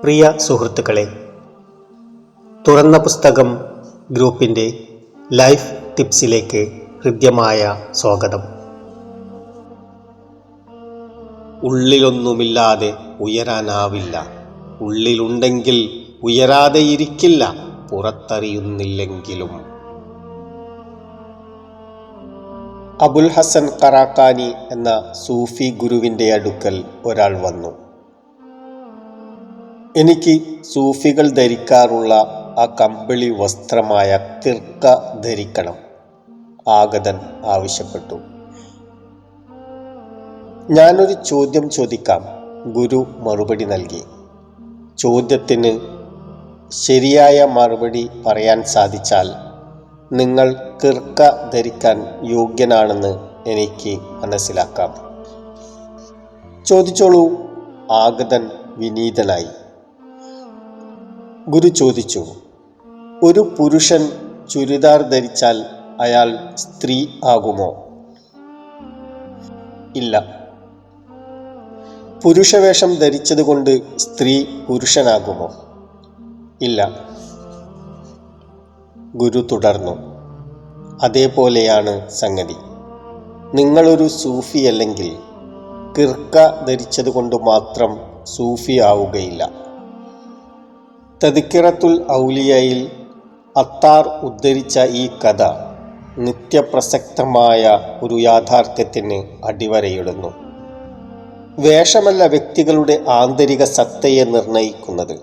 പ്രിയ സുഹൃത്തുക്കളെ, തുറന്ന പുസ്തകം ഗ്രൂപ്പിൻ്റെ ലൈഫ് ടിപ്സിലേക്ക് ഹൃദ്യമായ സ്വാഗതം. ഉള്ളിലൊന്നുമില്ലാതെ ഉയരാനാവില്ല, ഉള്ളിലുണ്ടെങ്കിൽ ഉയരാതെ ഇരിക്കില്ല, പുറത്തറിയുന്നില്ലെങ്കിലും. അബുൽ ഹസൻ ഖറാഖാനി എന്ന സൂഫി ഗുരുവിൻ്റെ അടുക്കൽ ഒരാൾ വന്നു. എനിക്ക് സൂഫികൾ ധരിക്കാറുള്ള ആ കമ്പിളി വസ്ത്രമായ തിർക്ക ധരിക്കണം, ആഗതൻ ആവശ്യപ്പെട്ടു. ഞാനൊരു ചോദ്യം ചോദിക്കാം, ഗുരു മറുപടി നൽകി. ചോദ്യത്തിന് ശരിയായ മറുപടി പറയാൻ സാധിച്ചാൽ നിങ്ങൾ കിർക്ക ധരിക്കാൻ യോഗ്യനാണെന്ന് എനിക്ക് മനസ്സിലാക്കാം. ചോദിച്ചോളൂ, ആഗതൻ വിനീതനായി. ഗുരു ചോദിച്ചു, ഒരു പുരുഷൻ ചുരിദാർ ധരിച്ചാൽ അയാൾ സ്ത്രീ ആകുമോ? ഇല്ല. പുരുഷവേഷം ധരിച്ചതുകൊണ്ട് സ്ത്രീ പുരുഷനാകുമോ? ഇല്ല. ഗുരു തുടർന്നു, അതേപോലെയാണ് സംഗതി. നിങ്ങളൊരു സൂഫി അല്ലെങ്കിൽ കിർക്ക ധരിച്ചതുകൊണ്ട് മാത്രം സൂഫി ആവുകയില്ല. തദ്കിറത്തുൽ ഔലിയയിൽ അത്താർ ഉദ്ധരിച്ച ഈ കഥ നിത്യപ്രസക്തമായ ഒരു യാഥാർത്ഥ്യത്തിന് അടിവരയിടുന്നു. വേഷമല്ല വ്യക്തികളുടെ ആന്തരിക സത്തയെ നിർണയിക്കുന്നത്.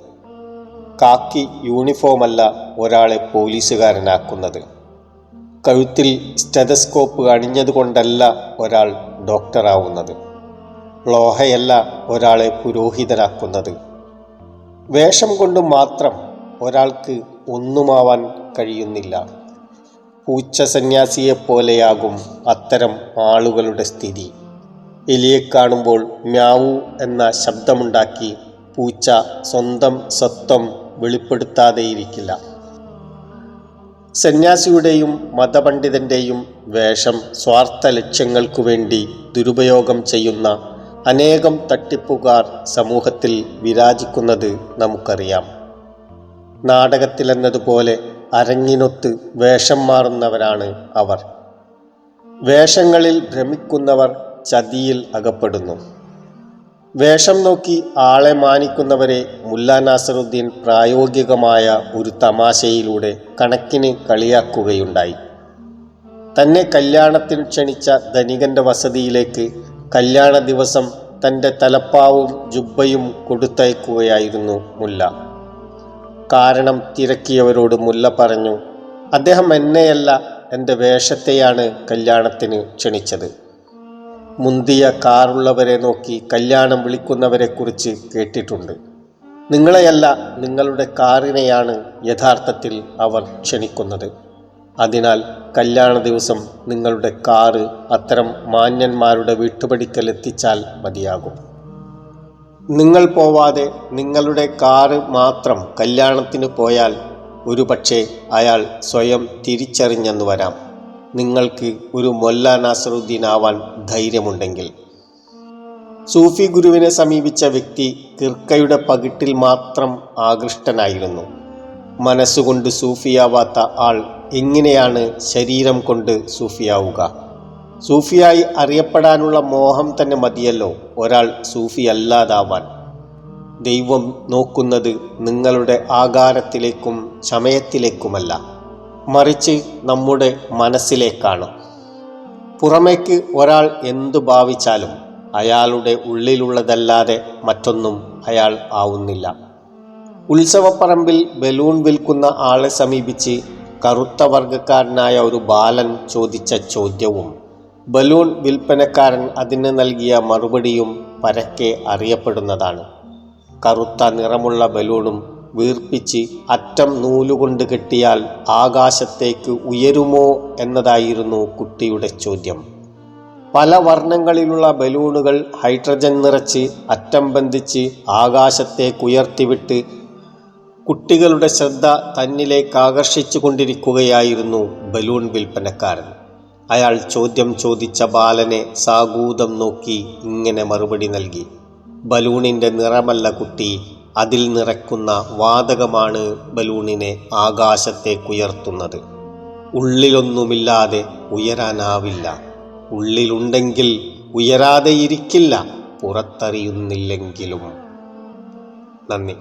കാക്കി യൂണിഫോമല്ല ഒരാളെ പോലീസുകാരനാക്കുന്നത്. കഴുത്തിൽ സ്റ്റെതസ്കോപ്പ് അണിഞ്ഞതുകൊണ്ടല്ല ഒരാൾ ഡോക്ടറാവുന്നത്. ലോഹയല്ല ഒരാളെ പുരോഹിതനാക്കുന്നത്. വേഷം കൊണ്ട് മാത്രം ഒരാൾക്ക് ഒന്നുമാവാൻ കഴിയുന്നില്ല. പൂച്ച സന്യാസിയെപ്പോലെയാകും അത്തരം ആളുകളുടെ സ്ഥിതി. എലിയെ കാണുമ്പോൾ മ്യാവൂ എന്ന ശബ്ദമുണ്ടാക്കി പൂച്ച സ്വന്തം സത്വം വെളിപ്പെടുത്താതെയിരിക്കില്ല. സന്യാസിയുടെയും മതപണ്ഡിതൻ്റെയും വേഷം സ്വാർത്ഥ ലക്ഷ്യങ്ങൾക്കു വേണ്ടി ദുരുപയോഗം ചെയ്യുന്ന അനേകം തട്ടിപ്പുകാർ സമൂഹത്തിൽ വിരാജിക്കുന്നത് നമുക്കറിയാം. നാടകത്തിലെന്നതുപോലെ അരങ്ങിനൊത്ത് വേഷം മാറുന്നവരാണ് അവർ. വേഷങ്ങളിൽ ഭ്രമിക്കുന്നവർ ചതിയിൽ അകപ്പെടുന്നു. വേഷം നോക്കി ആളെ മാനിക്കുന്നവരെ മുല്ലാ നാസറുദ്ദീൻ പ്രായോഗികമായ ഒരു തമാശയിലൂടെ കണക്കിന് കളിയാക്കുകയുണ്ടായി. തന്നെ കല്യാണത്തിന് ക്ഷണിച്ച ധനികന്റെ വസതിയിലേക്ക് കല്യാണ ദിവസം തൻ്റെ തലപ്പാവും ജുബ്ബയും കൊടുത്തയക്കുകയായിരുന്നു മുല്ല. കാരണം തിരക്കിയവരോട് മുല്ല പറഞ്ഞു, അദ്ദേഹം എന്നെയല്ല, എൻ്റെ വേഷത്തെയാണ് കല്യാണത്തിന് ക്ഷണിച്ചത്. മുന്തിയ കാറുള്ളവരെ നോക്കി കല്യാണം വിളിക്കുന്നവരെക്കുറിച്ച് കേട്ടിട്ടുണ്ട്. നിങ്ങളെയല്ല, നിങ്ങളുടെ കാറിനെയാണ് യഥാർത്ഥത്തിൽ അവർ ക്ഷണിക്കുന്നത്. അതിനാൽ കല്യാണ ദിവസം നിങ്ങളുടെ കാറ് അത്തരം മാന്യന്മാരുടെ വീട്ടുപടിക്കൽ എത്തിച്ചാൽ മതിയാകും. നിങ്ങൾ പോവാതെ നിങ്ങളുടെ കാറ് മാത്രം കല്യാണത്തിന് പോയാൽ ഒരുപക്ഷെ അയാൾ സ്വയം തിരിച്ചറിഞ്ഞെന്ന് വരാം, നിങ്ങൾക്ക് ഒരു മൊല്ലാ നാസറുദ്ദീൻ ആവാൻ ധൈര്യമുണ്ടെങ്കിൽ. സൂഫി ഗുരുവിനെ സമീപിച്ച വ്യക്തി കിർക്കയുടെ പകിട്ടിൽ മാത്രം ആകൃഷ്ടനായിരുന്നു. മനസ്സുകൊണ്ട് സൂഫിയാവാത്ത ആൾ എങ്ങനെയാണ് ശരീരം കൊണ്ട് സൂഫിയാവുക? സൂഫിയായി അറിയപ്പെടാനുള്ള മോഹം തന്നെ മതിയല്ലോ ഒരാൾ സൂഫി അല്ലാതാവാൻ. ദൈവം നോക്കുന്നത് നിങ്ങളുടെ ആകാരത്തിലേക്കും ചമയത്തിലേക്കുമല്ല, മറിച്ച് നമ്മുടെ മനസ്സിലേക്കാണ്. പുറമേക്ക് ഒരാൾ എന്തു ഭാവിച്ചാലും അയാളുടെ ഉള്ളിലുള്ളതല്ലാതെ മറ്റൊന്നും അയാൾ ആവുന്നില്ല. ഉത്സവപ്പറമ്പിൽ ബലൂൺ വിൽക്കുന്ന ആളെ സമീപിച്ച് കറുത്ത വർഗക്കാരനായ ഒരു ബാലൻ ചോദിച്ച ചോദ്യവും ബലൂൺ വിൽപ്പനക്കാരൻ അതിന് നൽകിയ മറുപടിയും പരക്കെ അറിയപ്പെടുന്നതാണ്. കറുത്ത നിറമുള്ള ബലൂണും വീർപ്പിച്ച് അറ്റം നൂലുകൊണ്ട് കെട്ടിയാൽ ആകാശത്തേക്ക് ഉയരുമോ എന്നതായിരുന്നു കുട്ടിയുടെ ചോദ്യം. പല വർണ്ണങ്ങളിലുള്ള ബലൂണുകൾ ഹൈഡ്രജൻ നിറച്ച് അറ്റം ബന്ധിച്ച് ആകാശത്തേക്കുയർത്തിവിട്ട് കുട്ടികളുടെ ശ്രദ്ധ തന്നിലേക്ക് ആകർഷിച്ചു കൊണ്ടിരിക്കുകയായിരുന്നു ബലൂൺ വിൽപ്പനക്കാരൻ. അയാൾ ചോദ്യം ചോദിച്ച ബാലനെ സാഗൂതം നോക്കി ഇങ്ങനെ മറുപടി നൽകി, ബലൂണിൻ്റെ നിറമല്ല കുട്ടി, അതിൽ നിറയ്ക്കുന്ന വാതകമാണ് ബലൂണിനെ ആകാശത്തേക്കുയർത്തുന്നത്. ഉള്ളിലൊന്നുമില്ലാതെ ഉയരാനാവില്ല. ഉള്ളിലുണ്ടെങ്കിൽ ഉയരാതെയിരിക്കില്ല, പുറത്തറിയുന്നില്ലെങ്കിലും. നന്ദി.